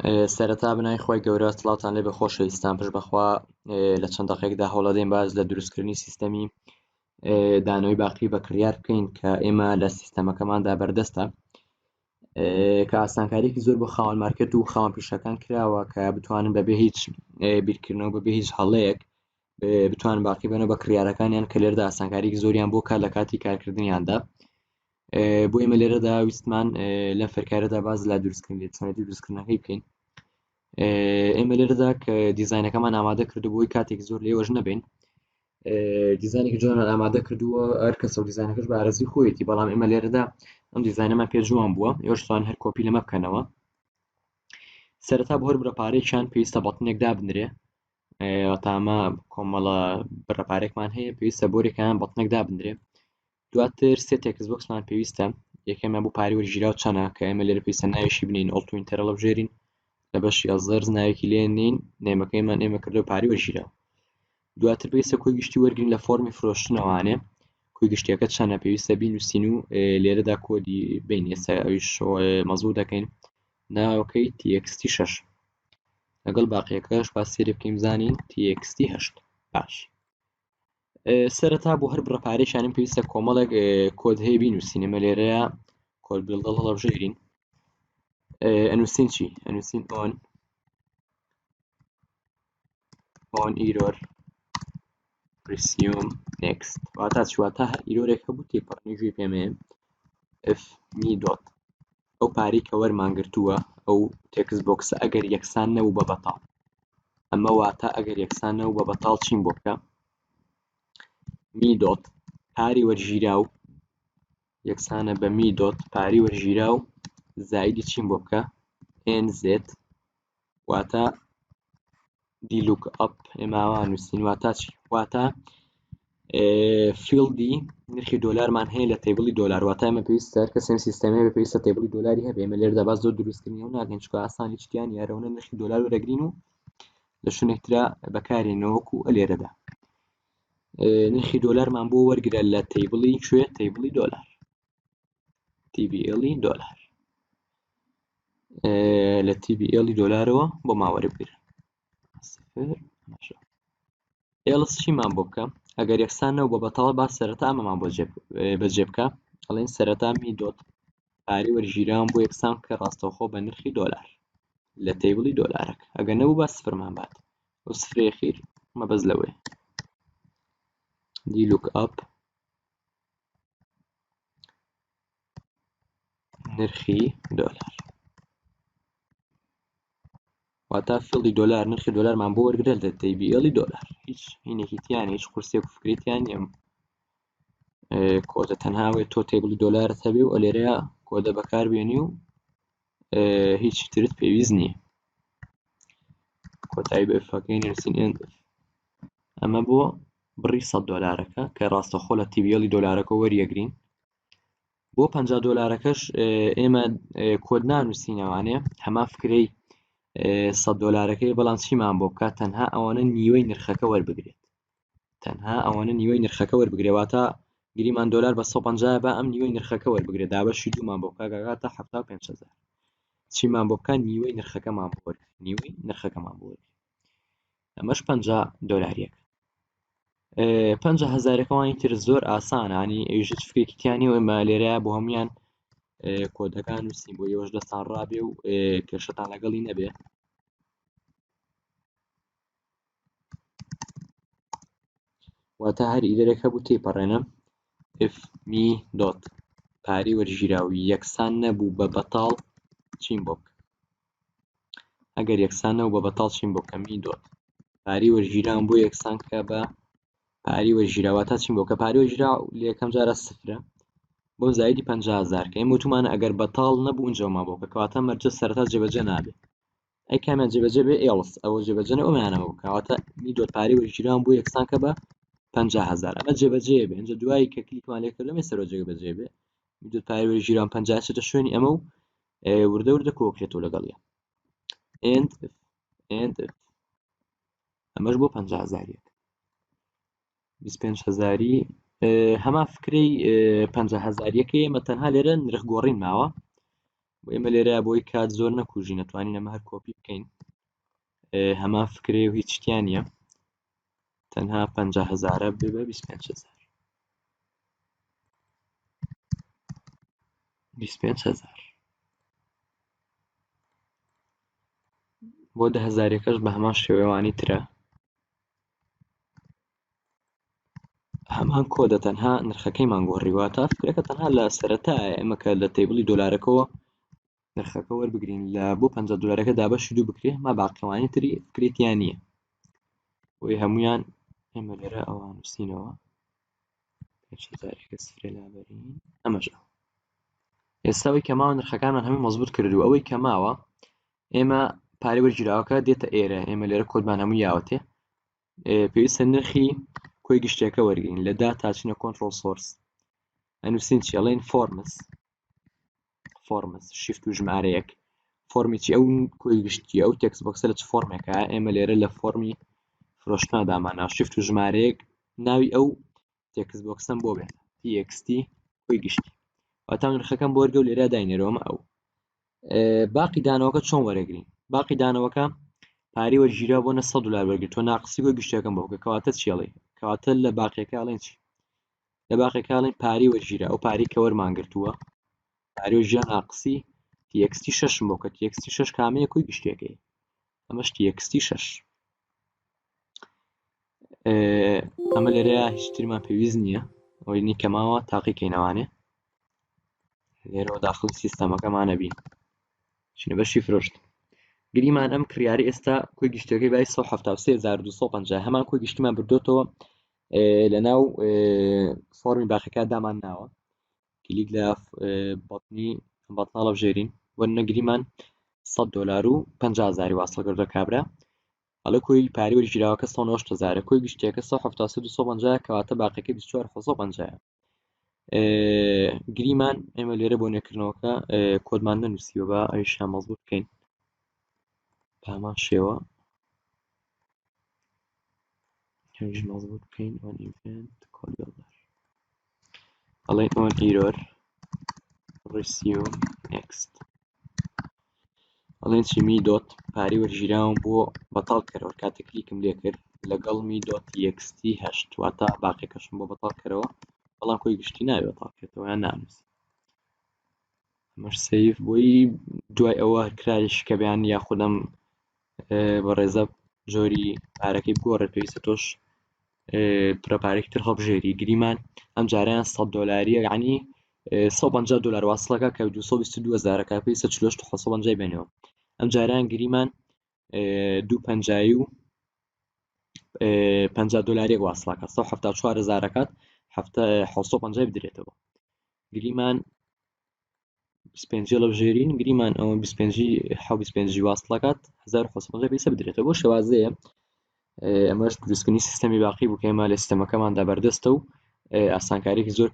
سەرەتا بنای خۆی گەورە سڵاوتان لێ بە خۆشەویستان پشت بەخوا لە چەند دەقەیەکدا هەوڵەدەین باز لە دروستکردنی سیستەمی دانەوەی باقی بەکڕیار بکەین کە ئێمە لە سیستەمەکەماندا بەردەستە کە ئاسانکاریەکی زۆر بۆ خاوەن مارکێت و خاوەن پیشەکان کراوە کە بتوانن بەبێ هیچ بیرکردنەوە بەبێ هیچ هەڵەیەک بتوانن باقی بنەوە بە کڕیارەکانیان کە لێرەدا ئاسانکاریەکی زۆریان بۆ کات لە کاتی کارکردنیاندا بۆ ئێمە لێرەدا ویستمان لەم فەرکارەدا باز لە دروستکردنی چۆنێتی دروستکردنەکەی بکەین ئێمە لێرەدا کە دیزاینەکەمان ئامادە کردو بۆی کاتێک زۆر لێوەش نەبین دیزاینێکی جۆران ئامادە کردووە هەر کەسە و دیزاینەکەش بە ئارەزی خۆیەتی بەڵام ئێمە لێرەدا ئەم دیزاینەمان پێ جوان بووە ئێوەش توانن هەر کۆپی لەمە بکەنەوە سەرەتا بۆ هەر بڕەپارەیەکیان پێویستە بەڵتنێک دابنرێ ئەمە کۆمەڵە بڕەپارێکمان هەیە پێویستە بۆرێکیان بەڵتنێک دابنرێ دواتر سێ تێکس بۆکسمان پێویستە یەکەمیان بۆ پاری وەرگیرا و چەنە کە ئێمە لێرە پێویستە ناویشی بنین ئۆڵتو ئینتەرەڵە بژێرین لە بەشی ئەزەرز ناوێکی لێنین نێمەکەیمان ئێمە کردو پاری وەرگیرا دواتر پێویستە کۆی گشتی وەرگین لە فۆرمی فرۆشتنەوەوانێ کۆی گشتیەکە چەنە پێویستە بینووسین و لێرەدا کۆدی بین ئێستا ئەویش مەزوو دەکەین ناوەکەی TXT 6 لەگەڵ باقیەکەش با سێری بکەین زانین TXT 8 باش سەرەتا بۆ هەر بڕەپارێکیانم پێویستە کۆمەڵێک کۆد هەیە بینووسین ئێمە لێرەیە کۆد بڵدڵ هەڵەبژێرین ئەنووسین چی؟ ئەنووسین on error resume next واتە چواتە ئیرۆرێک هەبوو تێپەڕنیژوی پێمێ f me dot ئەو پارەی کە وەرمانگرتووە ئەو تێکس بۆکسە ئەگەر یەکسان نەبوو بە بەتاڵ ئەمە واتە ئەگەر یەکسان نەبوو بە بەتاڵ چین بۆ بکە me dot پاری وەرژیرا و یەکسانە بە me dot پاری وەرژیرا و زایدی چین بۆ بکە nz واتە دیلوک ئەپ ئێماوان نووسین واتە چی واتە فیلدی نرخی دۆلارمان هەیە لە تێبڵی دۆلار واتە ئێمە پێویستە هەر کەسێم سیستەمەیە بە پێویستە تێبڵی دۆلاری هەبێ ئێمە لێرەدا باز زۆر دروستکردنی و ناگەین چکە ئاسانی چیان یارەوە نرخی دۆلار وەرەگرین و لە شوێنێکترا بەکارێنەوە وەکو لێرەدا نرخی دۆلارمان بۆ وەرگرە لە تێبڵی کوێ تێبڵی دۆلار TBL دۆلار لە TBL دۆلارەوە بۆ ماوەرەبگرن ئێڵس چیمان بۆ بکەم ئەگەر یەکسان نەبوو بە بەتاڵ با سەرەتا ئەمەمان بەجێ بکە ئەڵێن سەرەتا می دۆت پاری وەرژیران بۆ یەکسان کە ڕاستەوخۆ بە نرخی دۆلار لە تێبڵی دۆلارەکە ئەگەر نەبوو با سفرمان بات و سفرێ خیر مەبەز لەوەی دیلوک ئەپ نرخی دۆلار واتە فیڵی دۆلار نرخی دۆلارمان بۆ وەرگرە لە TBL دۆلار هیچ هینێکی تیان هیچ قورسێک و فکرێتیان نیە کۆدە تەنهاوێت تۆ تێبڵی دۆلارت هەبێ و لێرەیە کۆدە بەکاربێنی و هیچ ترت پێویست نییە کۆتایی بە ئفەکەی نووسین ئەمە بۆ بڕی $100 کە ڕاستەخۆ لە TBL دۆلارەکە وەریەگرین بۆ $50 ئێمە کۆد نانووسینەوانێ هەما فکرەی $100 بەڵام چیمان بۆ بکات تەنها ئەوانە نیوەی نرخەکە وەربگرێت تەنها ئەوانە نیوەی نرخەکە وەربگرێت واتە گریمان دۆلار بە 150 بە ئەم نیوەی نرخەکە وەربگرێت دابەشی دوومان بۆ بکاتە 75000 چیمان بۆ بکات نیوەی نرخەکەمان بۆ وەرگرێت نیوەی نرخەکەمان بۆ وەرگرێت ئەمەش $50 $50,000 تر زۆر ئاسانە ینی ئەویش فکرێکی تیانی و ئێمە لێرەیە بۆ هەمویان کۆدەکان نووسین بۆ ئێوەش دەستان ڕابێ و کێشەتان لەگەڵی نەبێ واتە هەر ئیدەرێک هەبوو تێپەڕێنم f me dot پاری وەرژیراوی یەکسان نەبوو بە بەتاڵ چین بۆ بکە ئەگەر یەکسان نەبوو بە بەتاڵ چین بۆ بکە me dot پاری وەرژیران بۆ یەکسان کە بە پاری وەرژیرا واتە چین بۆ کە پاری وەرژیرا لە یەکەم جارە سفرە بۆ زایدی 50,000 کە ئێمە وتمان ئەگەر بەتاڵ نەبوو ئەنجەما بۆ بکە کەواتە مەرجە سەرەتا جێبەجێ نابێت ئەی کامیان جێبەجێ بێ ئێڵس ئەوە جێبەجێ ئەومانەوە بکەواتە me dot پاری وەرژیران بۆ یەکسان کە بە 50,000 ئەمە جێبەجێ بێ ئەنجە دوایی کە کلیکمان لێ کردم سەرۆ جێبەجێ بێ me dot پاری وەرژیران 50 چێتە شوێنی ئەمە و وردە کۆکرێتەوە لەگەڵیە and ئەمەش بۆ 50,000 25,000 هەما فکرەی 50,000 ئێمە تەنها لێرە نرخ گۆڕین ماوە بۆ ئێمە لێرە بۆی کات زۆر نەکوژی نەتوانین ئەمە هەر کۆپی بکەین هەمان فکرێ و هیچ شتیان نییە تەنها 50,000 بێ بە 25,000 25,000 بۆ 10,000 بە هەمان شێوەیەوانی ترە هەمان کۆدە تەنها نرخەکەیمان گۆڕیواتە فکرەکە تەنها لە سەرەتایە ئێمە کە لە تێبڵی دۆلارەکەەوە نرخەکە وەربگرین لە بۆ 50 دلارەکە دابەشی دوو بکرێ ما باقیوانی تری فکرێتیان نییە بۆی هەمویان ئێمە لێرە ئەوان نووسینەوە 5,000 سفرێ لابەرین ئەمەژە ئێستاەوەی کە ماوە نرخەکانمان هەمووی مەزبوط کردو ئەوەی کە ماوە ئێمە پارەی وەرگیراوەکە دێتە ئێرە ئێمە لێرە کۆدمان هەموو یاوەتێ پێویستە نرخی کۆی گشتێکە وەرگین لە دا تاچینە کۆنتڕۆل سۆرس ئەنووسین چی ئەڵێن فۆرمز شیفت و ژمارەیەک فۆرمیی ئەو کۆی گشتی ئەو تێکس بۆکسە لە چ فۆرمێکە ئێمە لێرە لە فۆرمی فرۆشتنا دامانە شیفت و ژمارەیەک ناوی ئەو تێکس بۆکسم بۆ بێت txt کۆی گشتی واتە نرخەکەم بۆ وەرگە و لێرە داینێرەوەمە ئەو باقی دانەوەکە چۆن وەرەگرین باقی دانەوەکە پارەی وەرگیرا بۆ 100 دلار وەرگرت تۆ ناقسی کۆی گشتەکەم بۆ بکە کەواتە چیڵێ کەواتە لە باقیەکە ئەڵێن چی لە باقیەکە ئەڵێن پارەی وەرگیرا ئەو پارەی کە وەرمانگرتووە پارەی وەرگیرا ناقسی txt 6 بۆ کە txt 6 کامەیە کۆی گشتێکەکەی ئەمەش txt 6 ئەمە لێرە هیچترمان پێویست نییە ئەوەی نیکە ماوە تاقیکەینەوانێ لێرەوە داخلی سیستەمەکەمانە بین چینە بەشی فرۆشت گریمان ئەم کریاری ئێستا کۆی گشتەکەی بای 173,250 هەمان کۆی گشتیمان بردوتەوە لە ناو فۆرمی باقیەکە دامان ناوە کلیک لە بەڵنی بەڵناڵە بژێرین وەرنەگریمان 100 دلار و 50,000 واصل کردە کابرا هەڵە کۆی پارەی وەرگیراوەکە 190,000 کۆی گشتێکە 173,250 کەواتە باقیەکەی 24,550 گریمان ئێمە لێرە بۆ نێکردنەوەکە کۆدمان نەنووسیوە بە ئەویشیان مەزبوط بکەین بە هەمان شێوە هەمیش مەزبوط بکەین on event call builder ئەڵێن on error resume next ئەڵێن چی می دۆت پارەی وەرگیراوم بۆ بەتاڵ کەرەوە کاتێک کلیکم لێ کرد لەگەڵ می دۆت txt هەشت واتە باقیەکەشم بۆ بەتاڵ کەرەوە بەڵام کۆی گشتی ناوێ بەتاڵکێتەوە یان نانووسی ئەمەش سەیف بۆی دوای ئەوە کراریش کە بەیان یاخودەم بە ڕێزە جۆری پارەکەی بگۆڕێت پێویستە تۆش پرەپارێکی تر هەڵبژێری گریمان ئەم جاریان 100 دلاریە یعنی 150 دلار واصلەکە کە 222,000 کە پێویستە 48,550 بێنەوە ئەم جاریان گریمان 250 و 50 دلارێک واصلەکە 174,000 کات 750 بدرێتەوە گریمان 25 لە بژێرین گریمان ئەوە 25 واصلەکات 1,550 پێویستە بدرێتەوە بۆ شێوازەیە ئەمەش دروستکردنی سیستەمی باقی بوو کە ئێمە لە سیستەمەکەماندا بەردەستە و ئاسانکاریێکی زۆر